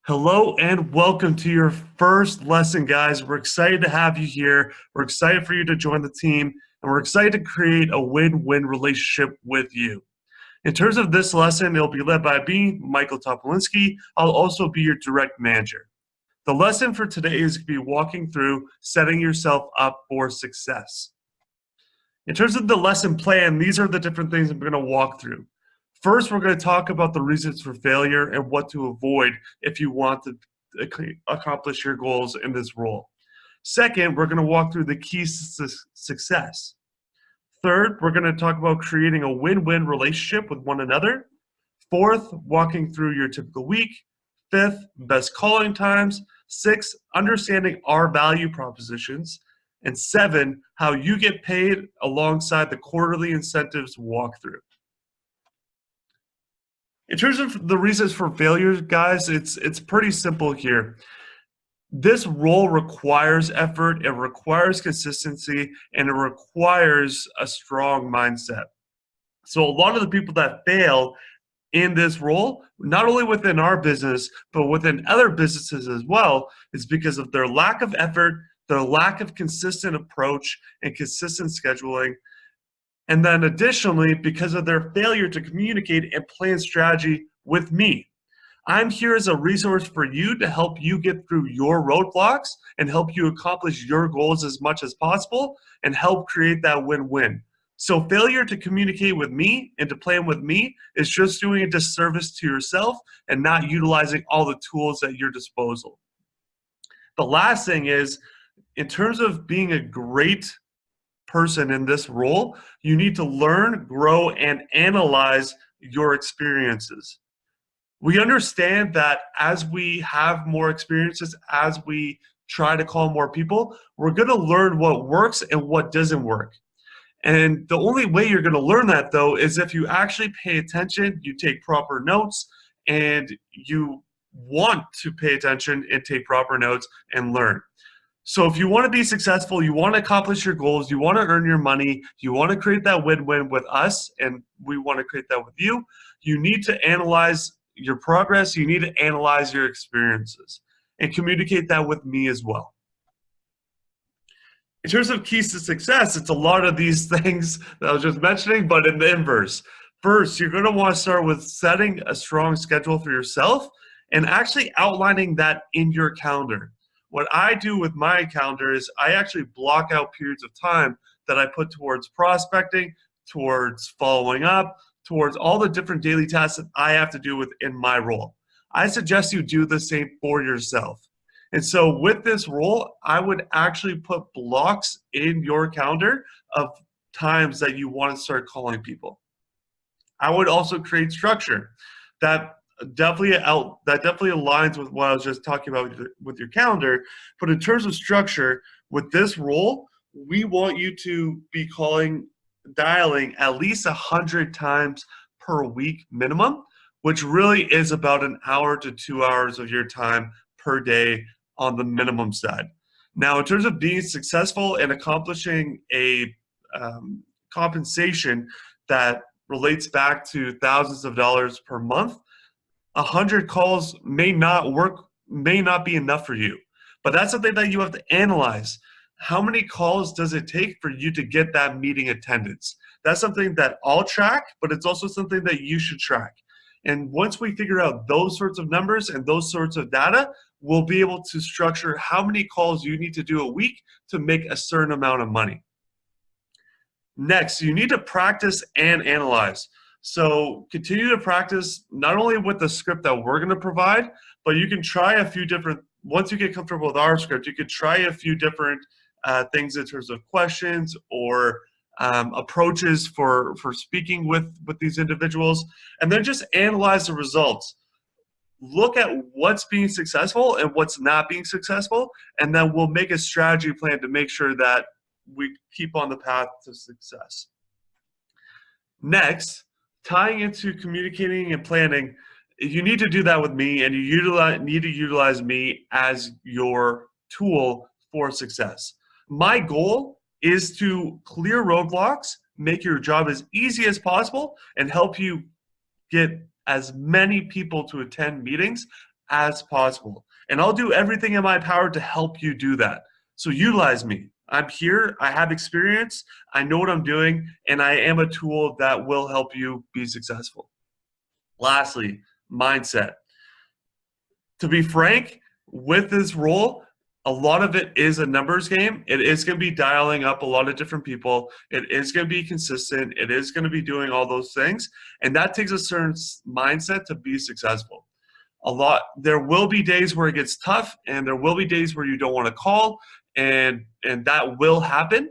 Hello and welcome to your first lesson, guys. We're excited to have you here. We're excited for you to join the team, and we're excited to create a win-win relationship with you. In terms of this lesson, it'll be led by me, Michael Topolinski. I'll also be your direct manager. The lesson for today is going to be walking through setting yourself up for success. In terms of the lesson plan, these are the different things I'm going to walk through. First, we're going to talk about the reasons for failure and what to avoid if you want to accomplish your goals in this role. Second, we're going to walk through the keys to success. Third, we're going to talk about creating a win-win relationship with one another. Fourth, walking through your typical week. Fifth, best calling times. Sixth, understanding our value propositions. And seven, how you get paid alongside the quarterly incentives walkthrough. In terms of the reasons for failure, guys, it's pretty simple here. This role requires effort, it requires consistency, and it requires a strong mindset. So a lot of the people that fail in this role, not only within our business, but within other businesses as well, is because of their lack of effort, their lack of consistent approach and consistent scheduling. And then additionally, because of their failure to communicate and plan strategy with me. I'm here as a resource for you to help you get through your roadblocks and help you accomplish your goals as much as possible and help create that win-win. So failure to communicate with me and to plan with me is just doing a disservice to yourself and not utilizing all the tools at your disposal. The last thing is, in terms of being a great person in this role, you need to learn, grow, and analyze your experiences. We understand that as we have more experiences, as we try to call more people, we're going to learn what works and what doesn't work. And the only way you're going to learn that, though, is if you actually pay attention, you take proper notes, and you want to pay attention and take proper notes and learn. So if you want to be successful, you want to accomplish your goals, you want to earn your money, you want to create that win-win with us, and we want to create that with you, you need to analyze your progress, you need to analyze your experiences, and communicate that with me as well. In terms of keys to success, it's a lot of these things that I was just mentioning, but in the inverse. First, you're going to want to start with setting a strong schedule for yourself and actually outlining that in your calendar. What I do with my calendar is I actually block out periods of time that I put towards prospecting, towards following up, towards all the different daily tasks that I have to do within my role. I suggest you do the same for yourself. And so with this role, I would actually put blocks in your calendar of times that you want to start calling people. I would also create structure that definitely aligns with what I was just talking about with your calendar. But in terms of structure, with this role, we want you to be dialing at least 100 times per week minimum, which really is about an hour to 2 hours of your time per day on the minimum side. Now, in terms of being successful and accomplishing a compensation that relates back to thousands of dollars per month, 100 calls may not work, may not be enough for you. But that's something that you have to analyze. How many calls does it take for you to get that meeting attendance? That's something that I'll track, but it's also something that you should track. And once we figure out those sorts of numbers and those sorts of data, we'll be able to structure how many calls you need to do a week to make a certain amount of money. Next, you need to practice and analyze. So continue to practice not only with the script that we're going to provide, but you can try a few different, once you get comfortable with our script, you could try a few different things in terms of questions or approaches for speaking with these individuals, and then just analyze the results. Look at what's being successful and what's not being successful, and then we'll make a strategy plan to make sure that we keep on the path to success. Next, tying into communicating and planning, you need to do that with me, and you need to utilize me as your tool for success. My goal is to clear roadblocks, make your job as easy as possible, and help you get as many people to attend meetings as possible. And I'll do everything in my power to help you do that. So utilize me. I'm here. I have experience. I know what I'm doing. And I am a tool that will help you be successful. Lastly, mindset. To be frank, with this role, a lot of it is a numbers game. It is going to be dialing up a lot of different people. It is going to be consistent. It is going to be doing all those things. And that takes a certain mindset to be successful. There will be days where it gets tough, and there will be days where you don't want to call, and that will happen.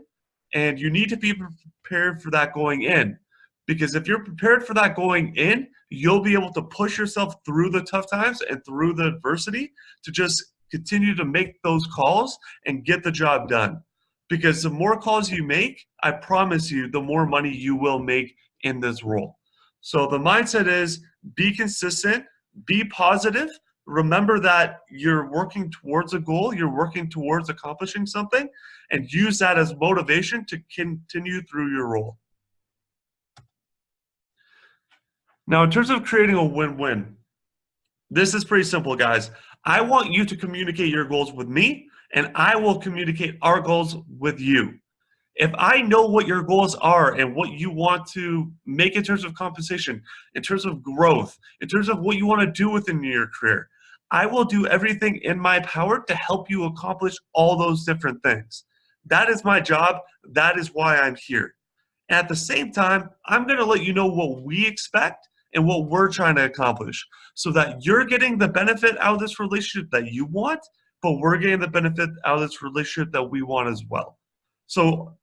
And you need to be prepared for that going in. Because if you're prepared for that going in, you'll be able to push yourself through the tough times and through the adversity to just continue to make those calls and get the job done. Because the more calls you make, I promise you, the more money you will make in this role. So the mindset is be consistent, be positive. Remember that you're working towards a goal, you're working towards accomplishing something, and use that as motivation to continue through your role. Now, in terms of creating a win-win, this is pretty simple, guys. I want you to communicate your goals with me, and I will communicate our goals with you. If I know what your goals are and what you want to make in terms of compensation, in terms of growth, in terms of what you want to do within your career, I will do everything in my power to help you accomplish all those different things. That is my job. That is why I'm here. And at the same time, I'm going to let you know what we expect and what we're trying to accomplish so that you're getting the benefit out of this relationship that you want, but we're getting the benefit out of this relationship that we want as well. So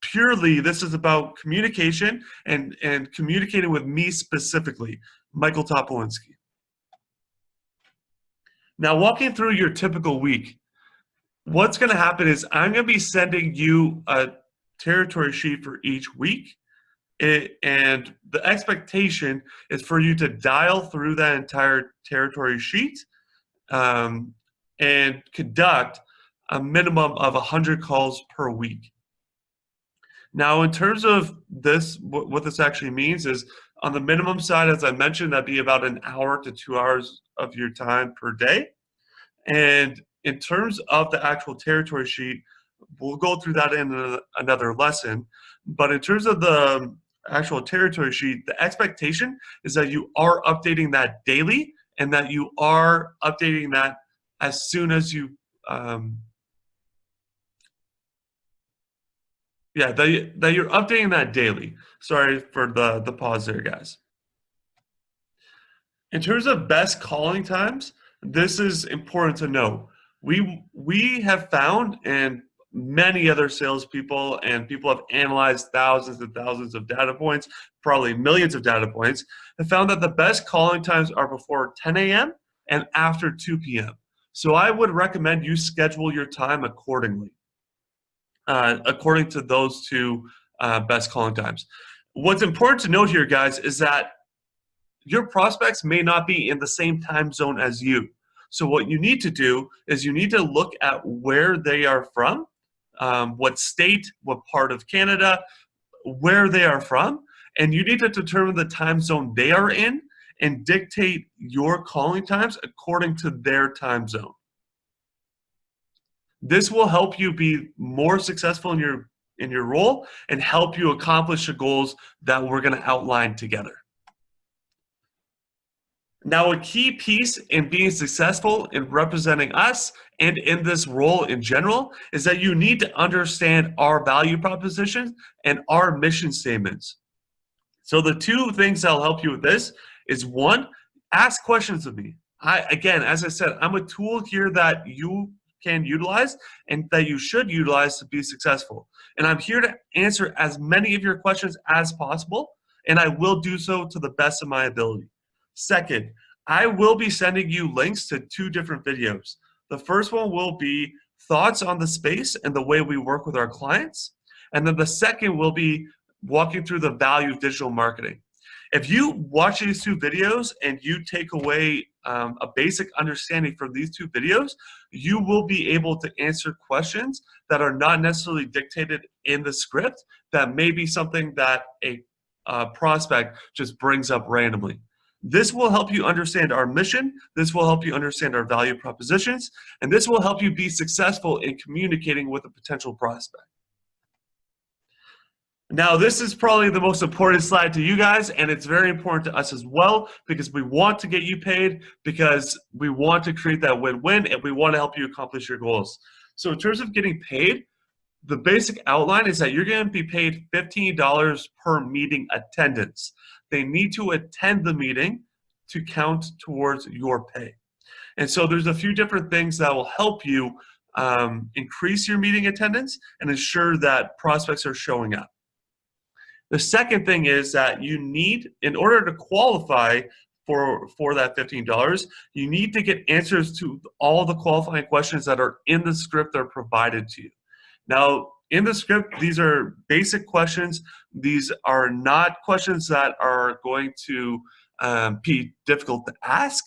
purely, this is about communication and communicating with me specifically, Michael Topolinsky. Now, walking through your typical week, what's going to happen is I'm going to be sending you a territory sheet for each week. And the expectation is for you to dial through that entire territory sheet and conduct a minimum of 100 calls per week. Now, in terms of this, what this actually means is on the minimum side, as I mentioned, that'd be about an hour to 2 hours of your time per day. And in terms of the actual territory sheet, we'll go through that in another lesson. But in terms of the actual territory sheet, the expectation is that you are updating that daily and that you are updating that as soon as you that you're updating that daily. Sorry for the pause there, guys. In terms of best calling times, this is important to know. We have found, and many other salespeople and people have analyzed thousands and thousands of data points, probably millions of data points, have found that the best calling times are before 10 a.m. and after 2 p.m. So I would recommend you schedule your time accordingly, according to those two best calling times. What's important to note here, guys, is that your prospects may not be in the same time zone as you. So what you need to do is you need to look at where they are from, what state, what part of Canada, where they are from, and you need to determine the time zone they are in and dictate your calling times according to their time zone. This will help you be more successful in your role and help you accomplish the goals that we're going to outline together. Now, a key piece in being successful in representing us and in this role in general is that you need to understand our value proposition and our mission statements. So the two things that'll help you with this is, one, ask questions of me. Again, as I said, I'm a tool here that you can utilize and that you should utilize to be successful. And I'm here to answer as many of your questions as possible, and I will do so to the best of my ability. Second, I will be sending you links to 2 different videos. The first one will be thoughts on the space and the way we work with our clients. And then the second will be walking through the value of digital marketing. If you watch these 2 videos and you take away a basic understanding from these 2 videos, you will be able to answer questions that are not necessarily dictated in the script, that may be something that a prospect just brings up randomly. This will help you understand our mission, this will help you understand our value propositions, and this will help you be successful in communicating with a potential prospect. Now, this is probably the most important slide to you guys, and it's very important to us as well because we want to get you paid, because we want to create that win-win, and we want to help you accomplish your goals. So in terms of getting paid, the basic outline is that you're going to be paid $15 per meeting attendance. They need to attend the meeting to count towards your pay. And so there's a few different things that will help you increase your meeting attendance and ensure that prospects are showing up. The second thing is that you need, in order to qualify for that $15, you need to get answers to all the qualifying questions that are in the script that are provided to you. Now, in the script, these are basic questions. These are not questions that are going to be difficult to ask.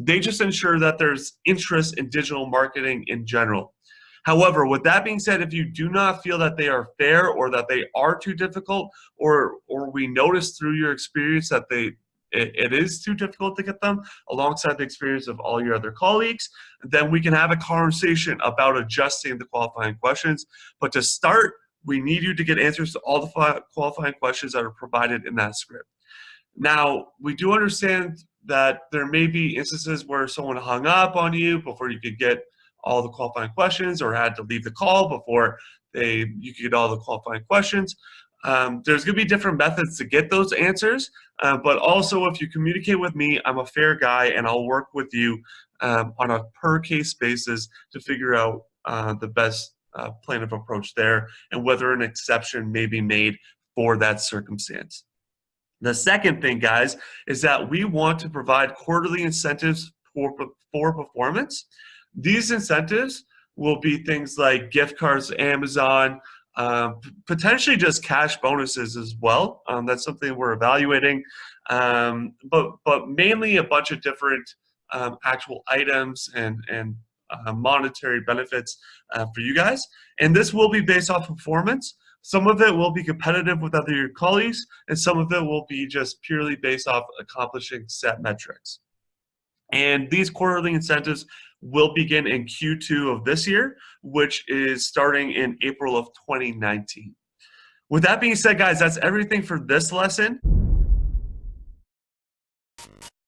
They just ensure that there's interest in digital marketing in general. However, with that being said, if you do not feel that they are fair or that they are too difficult, or we notice through your experience that it is too difficult to get them alongside the experience of all your other colleagues, then we can have a conversation about adjusting the qualifying questions. But to start, we need you to get answers to all the qualifying questions that are provided in that script. Now, we do understand that there may be instances where someone hung up on you before you could get all the qualifying questions, or had to leave the call before you could get all the qualifying questions. There's going to be different methods to get those answers, but also if you communicate with me, I'm a fair guy, and I'll work with you on a per case basis to figure out the best plan of approach there, and whether an exception may be made for that circumstance. The second thing, guys, is that we want to provide quarterly incentives for performance. These incentives will be things like gift cards to Amazon, potentially just cash bonuses as well. That's something we're evaluating, but mainly a bunch of different actual items and monetary benefits for you guys. And this will be based off performance. Some of it will be competitive with other colleagues, and some of it will be just purely based off accomplishing set metrics. And these quarterly incentives will begin in Q2 of this year, which is starting in April of 2019. With that being said, guys, that's everything for this lesson.